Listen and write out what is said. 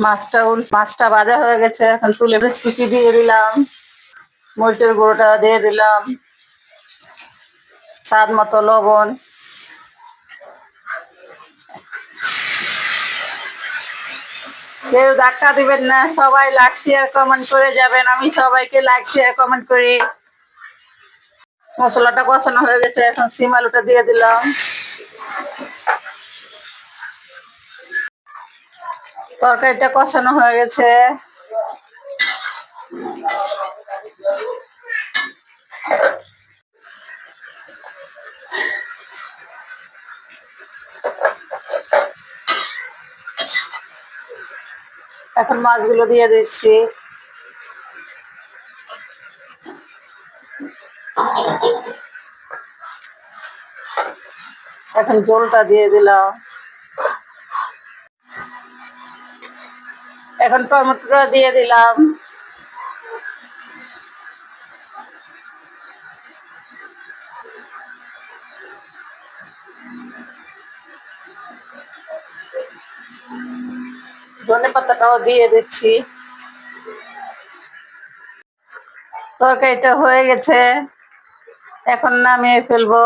মাছটা ভাজা হয়ে গেছে, এখন তুলে কুচি দিয়ে দিলাম, মরিচের গুঁড়োটা দিয়ে দিলাম, স্বাদ মতো লবণ। কেউ ধাক্কা দিবেন না, সবাই লাইক শেয়ার কমেন্ট করে যাবেন। আমি সবাইকে লাইক শেয়ার কমেন্ট করি। মশলাটা কষানো হয়ে গেছে, এখন সিম আলুটা দিয়ে দিলাম। তরকারিটা কষানো হয়ে গেছে, এখন মাছগুলো দিয়ে দিচ্ছি। এখন ঝোলটা দিয়ে দিলাম। এখন টমেটোটা দিয়ে দিলাম। ধনেপাতাটাও দিয়ে দিচ্ছি। তরকারিটা হয়ে গেছে, এখন নামিয়ে ফেলবো।